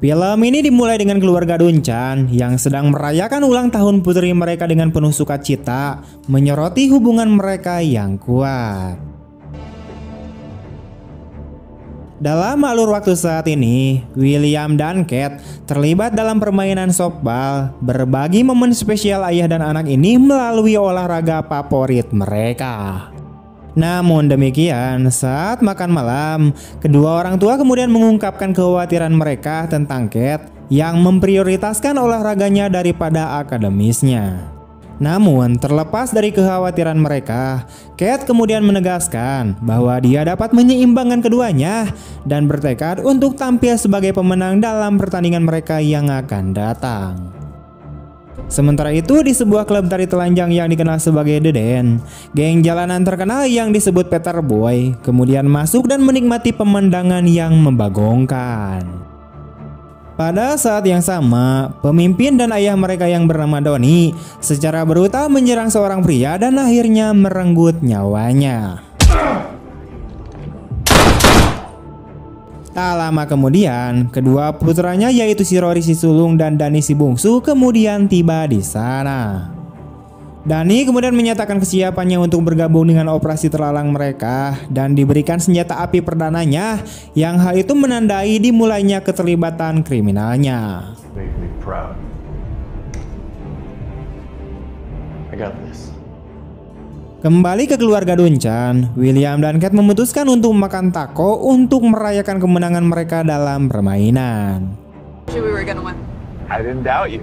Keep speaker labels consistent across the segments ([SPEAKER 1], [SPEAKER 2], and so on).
[SPEAKER 1] Film ini dimulai dengan keluarga Duncan yang sedang merayakan ulang tahun putri mereka dengan penuh sukacita, menyoroti hubungan mereka yang kuat. Dalam alur waktu saat ini, William dan Kate terlibat dalam permainan softball, berbagi momen spesial ayah dan anak ini melalui olahraga favorit mereka. Namun demikian, saat makan malam, kedua orang tua kemudian mengungkapkan kekhawatiran mereka tentang Kate yang memprioritaskan olahraganya daripada akademisnya. Namun terlepas dari kekhawatiran mereka, Kate kemudian menegaskan bahwa dia dapat menyeimbangkan keduanya dan bertekad untuk tampil sebagai pemenang dalam pertandingan mereka yang akan datang. Sementara itu, di sebuah klub tari telanjang yang dikenal sebagai The Den, geng jalanan terkenal yang disebut Peter Boy kemudian masuk dan menikmati pemandangan yang membagongkan. Pada saat yang sama, pemimpin dan ayah mereka yang bernama Donnie secara brutal menyerang seorang pria dan akhirnya merenggut nyawanya. Tak lama kemudian, kedua putranya yaitu si Rory si sulung dan Danny si bungsu kemudian tiba di sana. Danny kemudian menyatakan kesiapannya untuk bergabung dengan operasi terlalang mereka dan diberikan senjata api perdananya, yang hal itu menandai dimulainya keterlibatan kriminalnya.
[SPEAKER 2] Make me proud. I got this.
[SPEAKER 1] Kembali ke keluarga Duncan, William dan Kate memutuskan untuk makan taco untuk merayakan kemenangan mereka dalam permainan.
[SPEAKER 2] I didn't doubt you.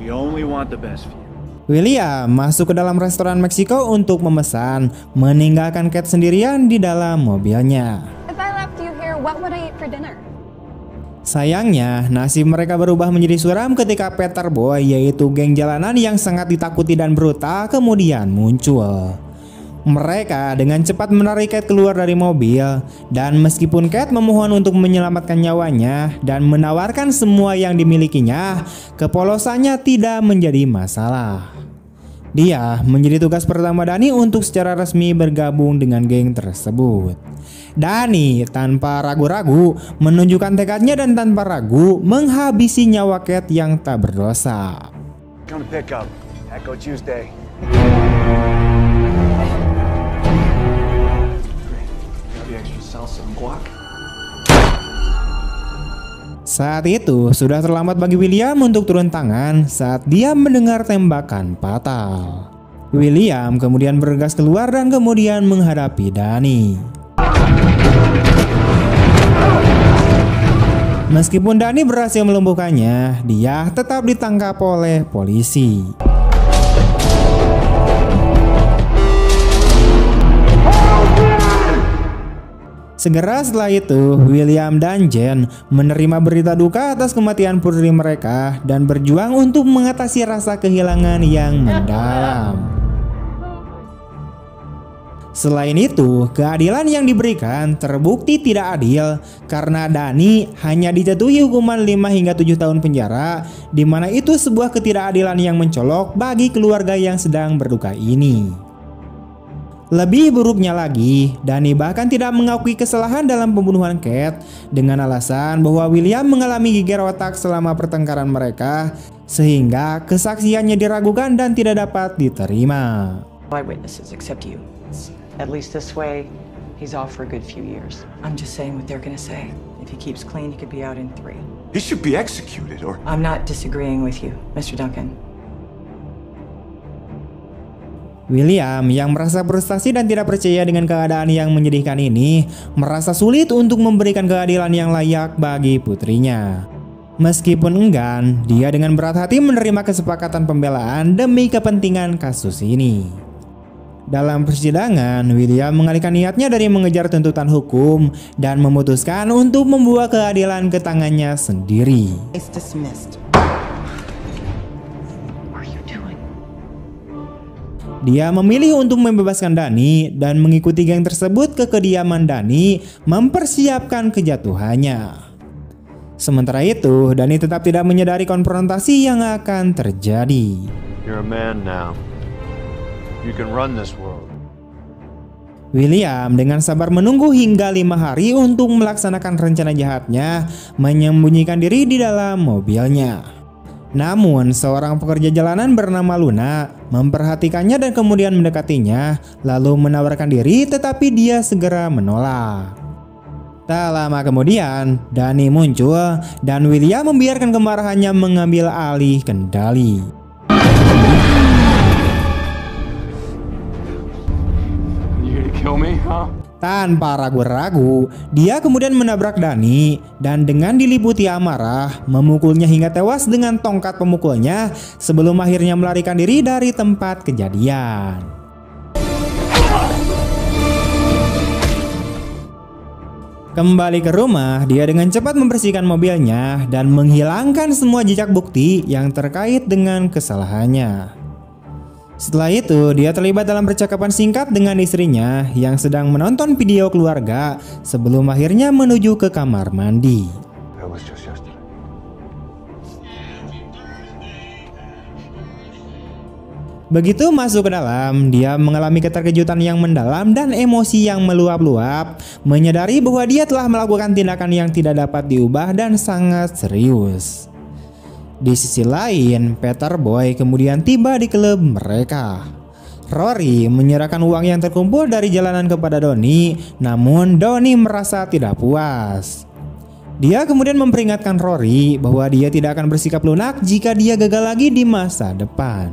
[SPEAKER 2] We only want the best for you.
[SPEAKER 1] William masuk ke dalam restoran Meksiko untuk memesan, meninggalkan Kate sendirian di dalam mobilnya.
[SPEAKER 3] If I left you here, what would I eat for dinner?
[SPEAKER 1] Sayangnya, nasib mereka berubah menjadi suram ketika Peter Boy, yaitu geng jalanan yang sangat ditakuti dan brutal, kemudian muncul. Mereka dengan cepat menarik Kate keluar dari mobil, dan meskipun Kate memohon untuk menyelamatkan nyawanya dan menawarkan semua yang dimilikinya, kepolosannya tidak menjadi masalah. Dia menjadi tugas pertama Danny untuk secara resmi bergabung dengan geng tersebut. Danny tanpa ragu-ragu menunjukkan tekadnya dan tanpa ragu menghabisi nyawa Kate yang tak berdosa.
[SPEAKER 2] Come pick up. Taco Tuesday.
[SPEAKER 1] Saat itu sudah terlambat bagi William untuk turun tangan saat dia mendengar tembakan fatal. William kemudian bergegas keluar dan kemudian menghadapi Danny. Meskipun Danny berhasil melumpuhkannya, dia tetap ditangkap oleh polisi. Segera setelah itu, William dan Jen menerima berita duka atas kematian putri mereka dan berjuang untuk mengatasi rasa kehilangan yang mendalam. Selain itu, keadilan yang diberikan terbukti tidak adil karena Danny hanya dijatuhi hukuman 5 hingga 7 tahun penjara, di mana itu sebuah ketidakadilan yang mencolok bagi keluarga yang sedang berduka ini. Lebih buruknya lagi, Danny bahkan tidak mengakui kesalahan dalam pembunuhan Kate dengan alasan bahwa William mengalami geger otak selama pertengkaran mereka, sehingga kesaksiannya diragukan dan tidak dapat diterima.
[SPEAKER 4] Eyewitnesses except you. At least this way, he's off for a good few years. I'm just saying what they're gonna say. If he keeps clean, he could be out in 3.
[SPEAKER 2] He should be executed or...
[SPEAKER 4] I'm not disagreeing with you, Mr. Duncan.
[SPEAKER 1] William yang merasa frustasi dan tidak percaya dengan keadaan yang menyedihkan ini, merasa sulit untuk memberikan keadilan yang layak bagi putrinya. Meskipun enggan, dia dengan berat hati menerima kesepakatan pembelaan demi kepentingan kasus ini. Dalam persidangan, William mengalihkan niatnya dari mengejar tuntutan hukum dan memutuskan untuk membawa keadilan ke tangannya sendiri. Dia memilih untuk membebaskan Danny dan mengikuti geng tersebut ke kediaman Danny, mempersiapkan kejatuhannya. Sementara itu, Danny tetap tidak menyadari konfrontasi yang akan terjadi.
[SPEAKER 2] You're a man now. You can run this world.
[SPEAKER 1] William dengan sabar menunggu hingga 5 hari untuk melaksanakan rencana jahatnya, menyembunyikan diri di dalam mobilnya. Namun seorang pekerja jalanan bernama Luna memperhatikannya dan kemudian mendekatinya, lalu menawarkan diri, tetapi dia segera menolak. Tak lama kemudian, Danny muncul dan William membiarkan kemarahannya mengambil alih kendali. Tanpa ragu-ragu, dia kemudian menabrak Danny dan dengan diliputi amarah memukulnya hingga tewas dengan tongkat pemukulnya sebelum akhirnya melarikan diri dari tempat kejadian. Kembali ke rumah, dia dengan cepat membersihkan mobilnya dan menghilangkan semua jejak bukti yang terkait dengan kesalahannya. Setelah itu, dia terlibat dalam percakapan singkat dengan istrinya yang sedang menonton video keluarga sebelum akhirnya menuju ke kamar mandi. Begitu masuk ke dalam, dia mengalami keterkejutan yang mendalam dan emosi yang meluap-luap, menyadari bahwa dia telah melakukan tindakan yang tidak dapat diubah dan sangat serius. Di sisi lain, Peter Boy kemudian tiba di klub mereka. Rory menyerahkan uang yang terkumpul dari jalanan kepada Donnie, namun Donnie merasa tidak puas. Dia kemudian memperingatkan Rory bahwa dia tidak akan bersikap lunak jika dia gagal lagi di masa depan.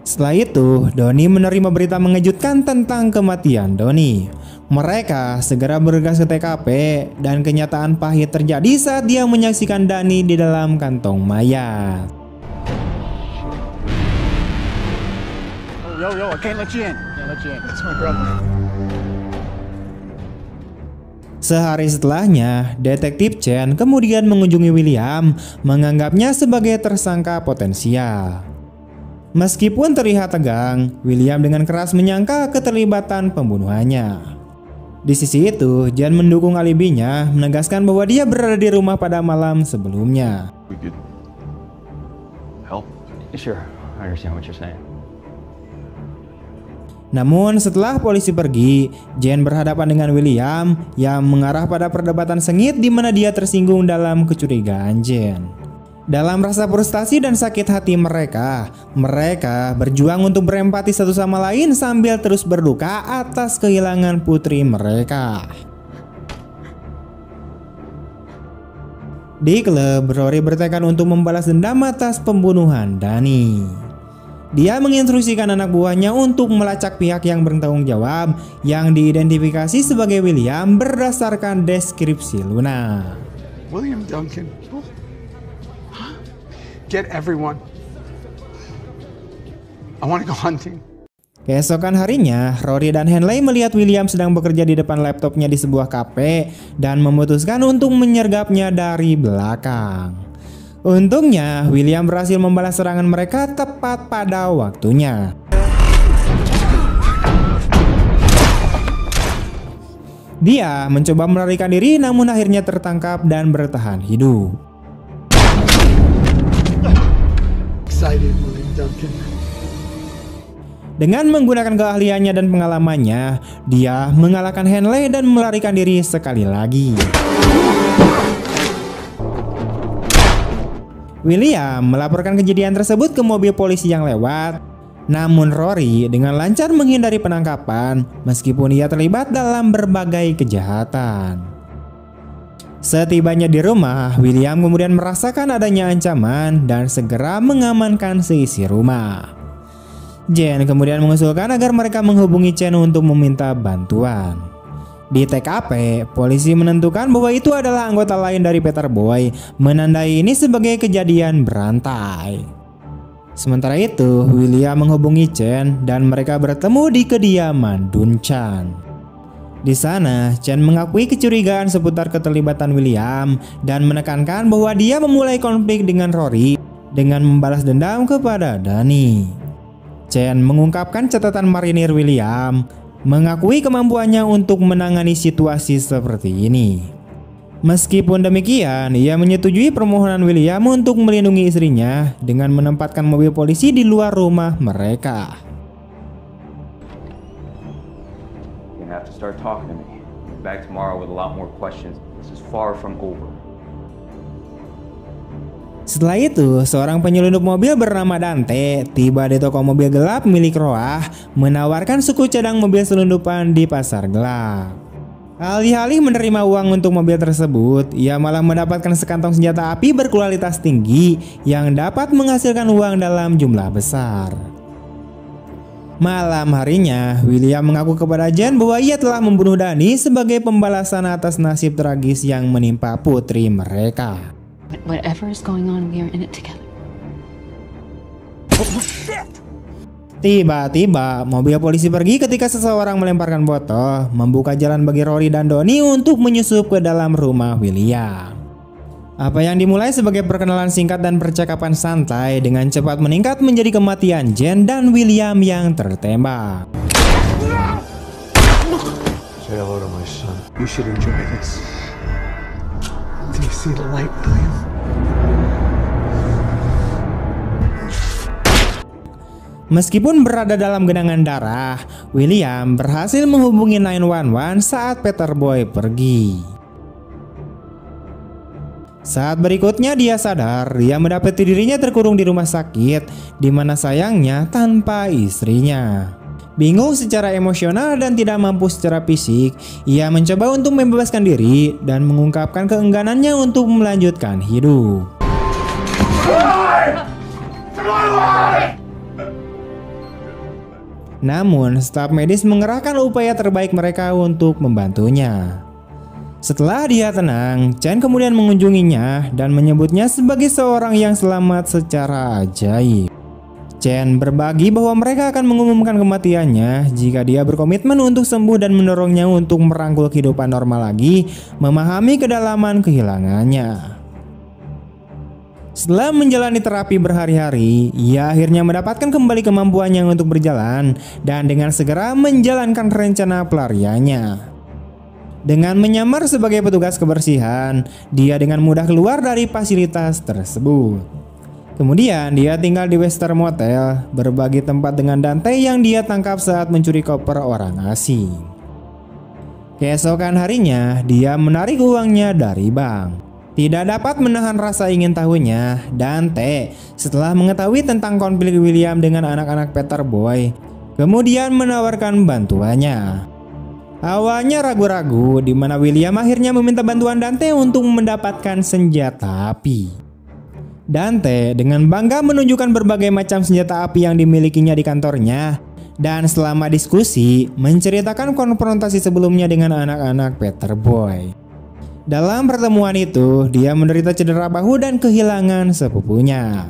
[SPEAKER 1] Setelah itu, Donnie menerima berita mengejutkan tentang kematian Donnie. Mereka segera bergegas ke TKP dan kenyataan pahit terjadi saat dia menyaksikan Danny di dalam kantong mayat.
[SPEAKER 2] Yo, I can't let you in. That's my brother.
[SPEAKER 1] Sehari setelahnya, Detektif Chen kemudian mengunjungi William, menganggapnya sebagai tersangka potensial. Meskipun terlihat tegang, William dengan keras menyangka keterlibatan pembunuhannya. Di sisi itu, Jen mendukung alibinya, menegaskan bahwa dia berada di rumah pada malam sebelumnya.
[SPEAKER 2] We could help.
[SPEAKER 5] Sure, I understand what you're saying.
[SPEAKER 1] Namun setelah polisi pergi, Jen berhadapan dengan William yang mengarah pada perdebatan sengit di mana dia tersinggung dalam kecurigaan Jen. Dalam rasa frustasi dan sakit hati mereka berjuang untuk berempati satu sama lain sambil terus berduka atas kehilangan putri mereka. Di klub, Rory bertekad untuk membalas dendam atas pembunuhan Danny. Dia menginstruksikan anak buahnya untuk melacak pihak yang bertanggung jawab yang diidentifikasi sebagai William berdasarkan deskripsi Luna.
[SPEAKER 6] William Duncan. Get everyone. I want to go hunting.
[SPEAKER 1] Keesokan harinya, Rory dan Henley melihat William sedang bekerja di depan laptopnya di sebuah kafe dan memutuskan untuk menyergapnya dari belakang. Untungnya, William berhasil membalas serangan mereka tepat pada waktunya. Dia mencoba melarikan diri namun akhirnya tertangkap dan bertahan hidup. Dengan menggunakan keahliannya dan pengalamannya, dia mengalahkan Henley dan melarikan diri sekali lagi. William melaporkan kejadian tersebut ke mobil polisi yang lewat. Namun Rory dengan lancar menghindari penangkapan meskipun ia terlibat dalam berbagai kejahatan. Setibanya di rumah, William kemudian merasakan adanya ancaman dan segera mengamankan seisi rumah. Jen kemudian mengusulkan agar mereka menghubungi Chen untuk meminta bantuan. Di TKP, polisi menentukan bahwa itu adalah anggota lain dari Peter Boy, menandai ini sebagai kejadian berantai. Sementara itu, William menghubungi Chen dan mereka bertemu di kediaman Dun Chan. Di sana, Chen mengakui kecurigaan seputar keterlibatan William dan menekankan bahwa dia memulai konflik dengan Rory dengan membalas dendam kepada Danny. Chen mengungkapkan catatan marinir William, mengakui kemampuannya untuk menangani situasi seperti ini. Meskipun demikian, ia menyetujui permohonan William untuk melindungi istrinya dengan menempatkan mobil polisi di luar rumah mereka.
[SPEAKER 5] You're gonna have to start talking to me. Back tomorrow with a lot more questions. This is far from over.
[SPEAKER 1] Setelah itu, seorang penyelundup mobil bernama Dante tiba di toko mobil gelap milik Roah, menawarkan suku cadang mobil selundupan di pasar gelap. Alih-alih menerima uang untuk mobil tersebut, ia malah mendapatkan sekantong senjata api berkualitas tinggi yang dapat menghasilkan uang dalam jumlah besar. Malam harinya, William mengaku kepada Jen bahwa ia telah membunuh Dani sebagai pembalasan atas nasib tragis yang menimpa putri mereka.
[SPEAKER 7] Whatever is going on, we are in it together.
[SPEAKER 1] Tiba-tiba, mobil polisi pergi ketika seseorang melemparkan botol, membuka jalan bagi Rory dan Donnie untuk menyusup ke dalam rumah William. Apa yang dimulai sebagai perkenalan singkat dan percakapan santai dengan cepat meningkat menjadi kematian Jen dan William yang tertembak.
[SPEAKER 6] Say hello to my son. You should enjoy this. Do you see the light, William?
[SPEAKER 1] Meskipun berada dalam genangan darah, William berhasil menghubungi 911 saat Peter Boy pergi. Saat berikutnya dia sadar, dia mendapati dirinya terkurung di rumah sakit, di mana sayangnya tanpa istrinya. Bingung secara emosional dan tidak mampu secara fisik, ia mencoba untuk membebaskan diri dan mengungkapkan keengganannya untuk melanjutkan hidup. Namun, staf medis mengerahkan upaya terbaik mereka untuk membantunya. Setelah dia tenang, Chen kemudian mengunjunginya dan menyebutnya sebagai seorang yang selamat secara ajaib. Chen berbagi bahwa mereka akan mengumumkan kematiannya jika dia berkomitmen untuk sembuh dan mendorongnya untuk merangkul kehidupan normal lagi, memahami kedalaman kehilangannya. Setelah menjalani terapi berhari-hari, ia akhirnya mendapatkan kembali kemampuannya untuk berjalan dan dengan segera menjalankan rencana pelariannya. Dengan menyamar sebagai petugas kebersihan, dia dengan mudah keluar dari fasilitas tersebut. Kemudian dia tinggal di Western Motel, berbagi tempat dengan Dante yang dia tangkap saat mencuri koper orang asing. Keesokan harinya, dia menarik uangnya dari bank. Tidak dapat menahan rasa ingin tahunya, Dante setelah mengetahui tentang konflik William dengan anak-anak Peter Boy, kemudian menawarkan bantuannya. Awalnya ragu-ragu, di mana William akhirnya meminta bantuan Dante untuk mendapatkan senjata api. Dante dengan bangga menunjukkan berbagai macam senjata api yang dimilikinya di kantornya, dan selama diskusi menceritakan konfrontasi sebelumnya dengan anak-anak Peter Boy. Dalam pertemuan itu, dia menderita cedera bahu dan kehilangan sepupunya.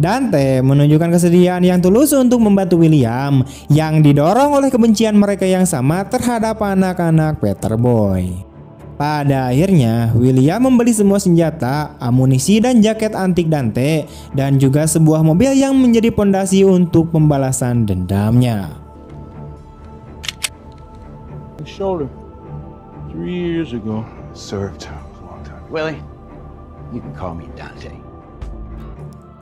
[SPEAKER 1] Dante menunjukkan kesediaan yang tulus untuk membantu William yang didorong oleh kebencian mereka yang sama terhadap anak-anak Peter Boy. Pada akhirnya, William membeli semua senjata, amunisi dan jaket antik Dante dan juga sebuah mobil yang menjadi pondasi untuk pembalasan dendamnya.
[SPEAKER 2] Shoulder. 3 years ago.
[SPEAKER 6] Served a long time.
[SPEAKER 2] Willie, you can call me Dante.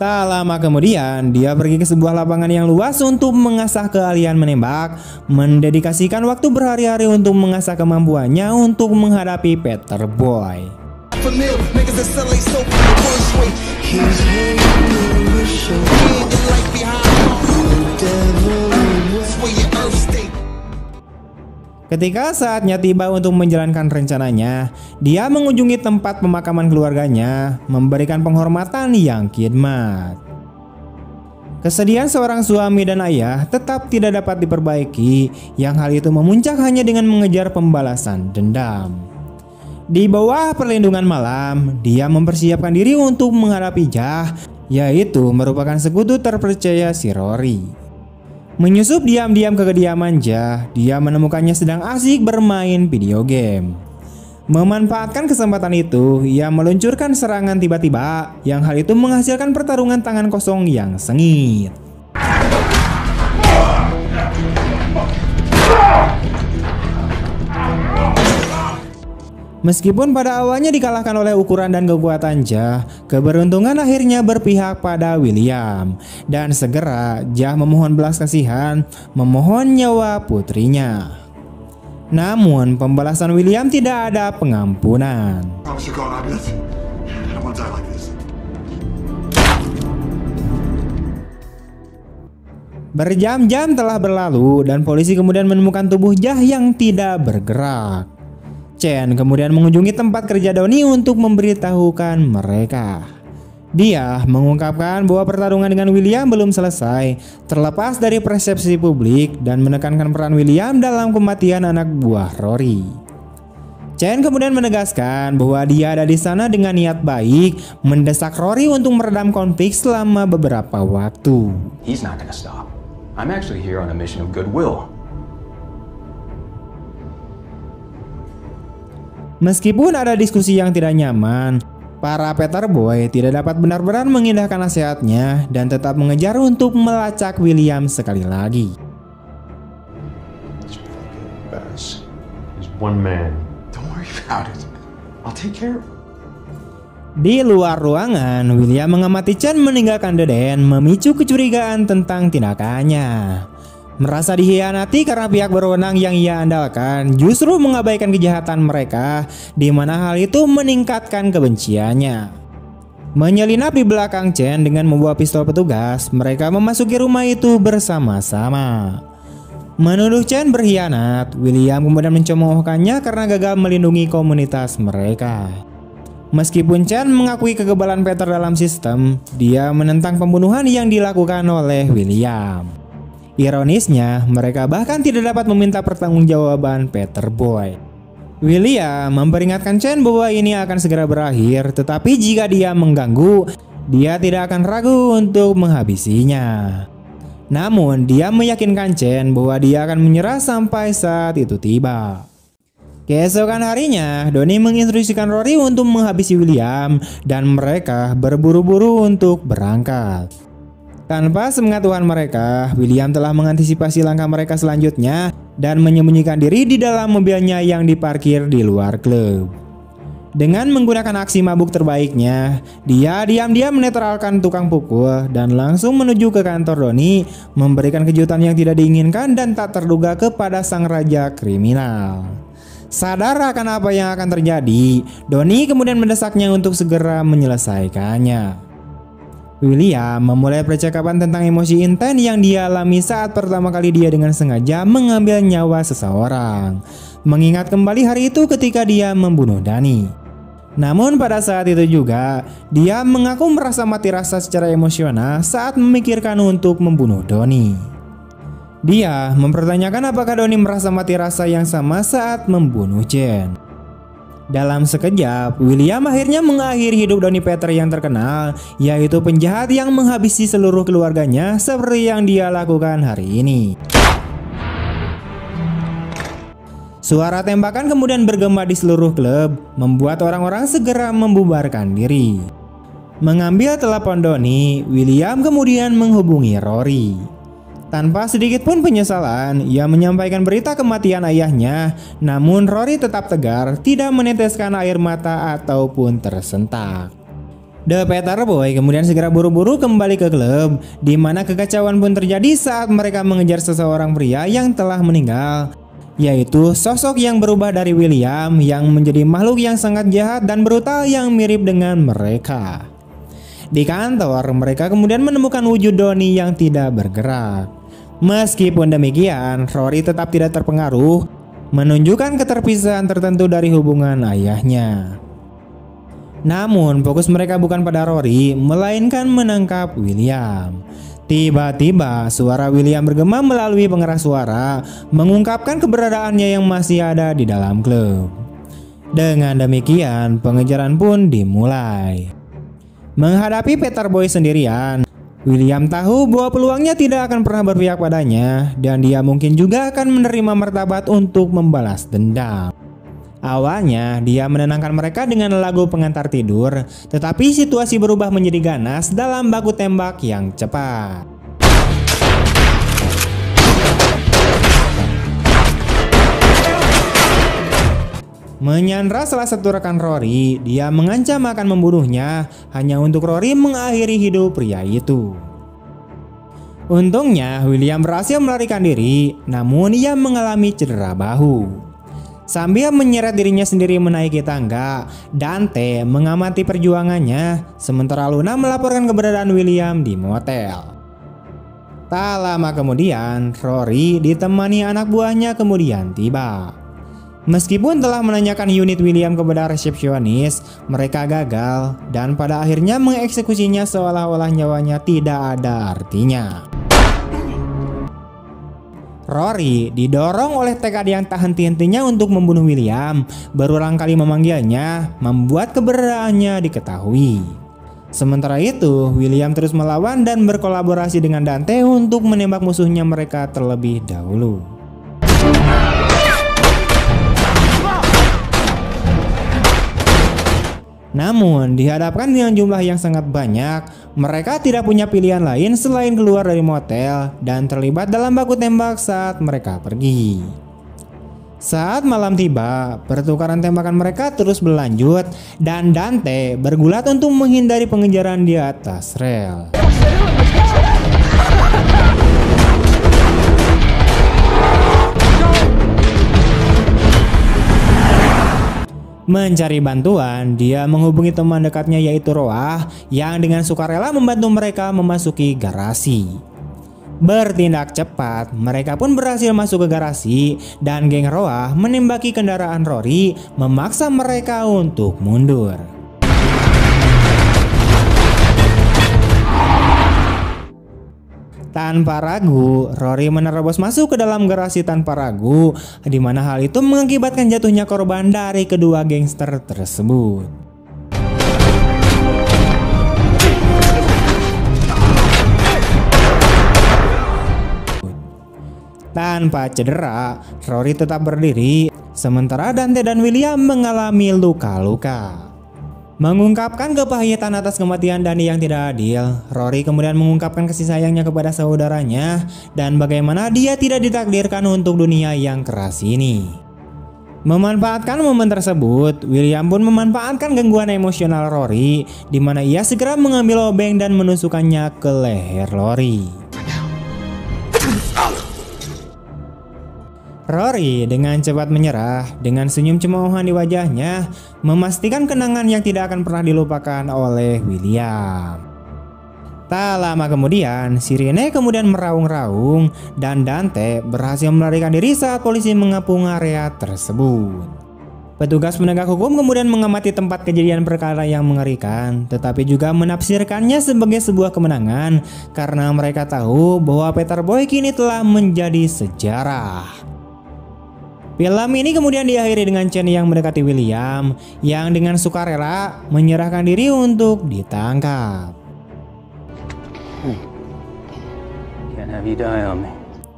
[SPEAKER 1] Tak lama kemudian, dia pergi ke sebuah lapangan yang luas untuk mengasah keahlian menembak, mendedikasikan waktu berhari-hari untuk mengasah kemampuannya untuk menghadapi Peter Boy. Ketika saatnya tiba untuk menjalankan rencananya, dia mengunjungi tempat pemakaman keluarganya, memberikan penghormatan yang khidmat. Kesedihan seorang suami dan ayah tetap tidak dapat diperbaiki, yang hal itu memuncak hanya dengan mengejar pembalasan dendam. Di bawah perlindungan malam, dia mempersiapkan diri untuk menghadapi Jah, yaitu merupakan sekutu terpercaya si Rory. Menyusup diam-diam ke kediaman Jah, dia menemukannya sedang asik bermain video game. Memanfaatkan kesempatan itu, ia meluncurkan serangan tiba-tiba, yang hal itu menghasilkan pertarungan tangan kosong yang sengit. Meskipun pada awalnya dikalahkan oleh ukuran dan kekuatan Jah, keberuntungan akhirnya berpihak pada William. Dan segera Jah memohon belas kasihan, memohon nyawa putrinya. Namun pembalasan William tidak ada pengampunan. Berjam-jam telah berlalu dan polisi kemudian menemukan tubuh Jah yang tidak bergerak. Chen kemudian mengunjungi tempat kerja Donnie untuk memberitahukan mereka. Dia mengungkapkan bahwa pertarungan dengan William belum selesai, terlepas dari persepsi publik, dan menekankan peran William dalam kematian anak buah Rory. Chen kemudian menegaskan bahwa dia ada di sana dengan niat baik, mendesak Rory untuk meredam konflik selama beberapa waktu.
[SPEAKER 5] He's not gonna stop. I'm actually here on a mission of goodwill.
[SPEAKER 1] Meskipun ada diskusi yang tidak nyaman, para Peter Boy tidak dapat benar-benar mengindahkan nasihatnya dan tetap mengejar untuk melacak William sekali lagi.
[SPEAKER 6] There's one man.
[SPEAKER 2] Don't worry about it. I'll take care of it.
[SPEAKER 1] Di luar ruangan, William mengamati Chen meninggalkan Deden, memicu kecurigaan tentang tindakannya. Merasa dikhianati karena pihak berwenang yang ia andalkan justru mengabaikan kejahatan mereka, di mana hal itu meningkatkan kebenciannya. Menyelinap di belakang Chen dengan membawa pistol petugas, mereka memasuki rumah itu bersama-sama. Menuduh Chen berkhianat, William kemudian mencemoohkannya karena gagal melindungi komunitas mereka. Meskipun Chen mengakui kekebalan Peter dalam sistem, dia menentang pembunuhan yang dilakukan oleh William. Ironisnya, mereka bahkan tidak dapat meminta pertanggungjawaban Peter Boy. William memperingatkan Chen bahwa ini akan segera berakhir, tetapi jika dia mengganggu, dia tidak akan ragu untuk menghabisinya. Namun, dia meyakinkan Chen bahwa dia akan menyerah sampai saat itu tiba. Keesokan harinya, Donnie menginstruksikan Rory untuk menghabisi William dan mereka berburu-buru untuk berangkat. Tanpa sepengetahuan mereka, William telah mengantisipasi langkah mereka selanjutnya dan menyembunyikan diri di dalam mobilnya yang diparkir di luar klub. Dengan menggunakan aksi mabuk terbaiknya, dia diam-diam menetralkan tukang pukul dan langsung menuju ke kantor Donnie, memberikan kejutan yang tidak diinginkan dan tak terduga kepada sang raja kriminal. Sadar akan apa yang akan terjadi, Donnie kemudian mendesaknya untuk segera menyelesaikannya. William memulai percakapan tentang emosi intens yang dia alami saat pertama kali dia dengan sengaja mengambil nyawa seseorang, mengingat kembali hari itu ketika dia membunuh Dani. Namun pada saat itu juga, dia mengaku merasa mati rasa secara emosional saat memikirkan untuk membunuh Donnie. Dia mempertanyakan apakah Donnie merasa mati rasa yang sama saat membunuh Chen. Dalam sekejap, William akhirnya mengakhiri hidup Donnie Peter yang terkenal, yaitu penjahat yang menghabisi seluruh keluarganya seperti yang dia lakukan hari ini. Suara tembakan kemudian bergema di seluruh klub, membuat orang-orang segera membubarkan diri. Mengambil telepon Donnie, William kemudian menghubungi Rory. Tanpa sedikit pun penyesalan, ia menyampaikan berita kematian ayahnya, namun Rory tetap tegar, tidak meneteskan air mata ataupun tersentak. The Peter Boy kemudian segera buru-buru kembali ke klub, di mana kekacauan pun terjadi saat mereka mengejar seseorang pria yang telah meninggal, yaitu sosok yang berubah dari William yang menjadi makhluk yang sangat jahat dan brutal yang mirip dengan mereka. Di kantor, mereka kemudian menemukan wujud Donnie yang tidak bergerak. Meskipun demikian, Rory tetap tidak terpengaruh, menunjukkan keterpisahan tertentu dari hubungan ayahnya. Namun, fokus mereka bukan pada Rory, melainkan menangkap William. Tiba-tiba, suara William bergema melalui pengeras suara, mengungkapkan keberadaannya yang masih ada di dalam klub. Dengan demikian, pengejaran pun dimulai. Menghadapi Peter Boy sendirian, William tahu bahwa peluangnya tidak akan pernah berpihak padanya dan dia mungkin juga akan menerima martabat untuk membalas dendam. Awalnya dia menenangkan mereka dengan lagu pengantar tidur, tetapi situasi berubah menjadi ganas dalam baku tembak yang cepat. Menyandra salah satu rekan Rory, dia mengancam akan membunuhnya hanya untuk Rory mengakhiri hidup pria itu. Untungnya William berhasil melarikan diri, namun ia mengalami cedera bahu. Sambil menyeret dirinya sendiri menaiki tangga, Dante mengamati perjuangannya, sementara Luna melaporkan keberadaan William di motel. Tak lama kemudian, Rory ditemani anak buahnya kemudian tiba. Meskipun telah menanyakan unit William kepada resepsionis, mereka gagal dan pada akhirnya mengeksekusinya seolah-olah nyawanya tidak ada artinya. Rory didorong oleh tekad yang tak henti-hentinya untuk membunuh William, berulang kali memanggilnya, membuat keberadaannya diketahui. Sementara itu, William terus melawan dan berkolaborasi dengan Dante untuk menembak musuhnya mereka terlebih dahulu. Namun, dihadapkan dengan jumlah yang sangat banyak, mereka tidak punya pilihan lain selain keluar dari motel dan terlibat dalam baku tembak saat mereka pergi. Saat malam tiba, pertukaran tembakan mereka terus berlanjut dan Dante bergulat untuk menghindari pengejaran di atas rel. Mencari bantuan, dia menghubungi teman dekatnya yaitu Roah yang dengan sukarela membantu mereka memasuki garasi. Bertindak cepat, mereka pun berhasil masuk ke garasi dan geng Roah menembaki kendaraan Rory, memaksa mereka untuk mundur. Tanpa ragu, Rory menerobos masuk ke dalam garasi tanpa ragu, di mana hal itu mengakibatkan jatuhnya korban dari kedua gangster tersebut. Tanpa cedera, Rory tetap berdiri, sementara Dante dan William mengalami luka-luka. Mengungkapkan kepahitan atas kematian Dani yang tidak adil, Rory kemudian mengungkapkan kasih sayangnya kepada saudaranya dan bagaimana dia tidak ditakdirkan untuk dunia yang keras ini. Memanfaatkan momen tersebut, William pun memanfaatkan gangguan emosional Rory, di mana ia segera mengambil obeng dan menusukkannya ke leher Rory. Rory dengan cepat menyerah dengan senyum cemoohan di wajahnya, memastikan kenangan yang tidak akan pernah dilupakan oleh William. Tak lama kemudian, sirine kemudian meraung-raung dan Dante berhasil melarikan diri saat polisi mengepung area tersebut. Petugas penegak hukum kemudian mengamati tempat kejadian perkara yang mengerikan, tetapi juga menafsirkannya sebagai sebuah kemenangan karena mereka tahu bahwa Peter Boy kini telah menjadi sejarah. Film ini kemudian diakhiri dengan Chen yang mendekati William yang dengan sukarela menyerahkan diri untuk ditangkap.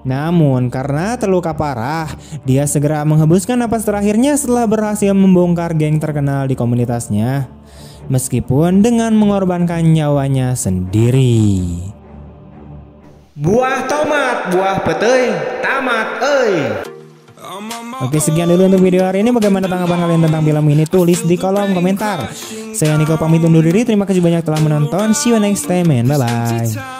[SPEAKER 1] Namun karena terluka parah, dia segera menghembuskan napas terakhirnya setelah berhasil membongkar geng terkenal di komunitasnya, meskipun dengan mengorbankan nyawanya sendiri. Buah tomat, buah petai, tamat, Oke, sekian dulu untuk video hari ini. Bagaimana tanggapan kalian tentang film ini? Tulis di kolom komentar. Saya Niko pamit undur diri. Terima kasih banyak telah menonton. See you next time and bye-bye.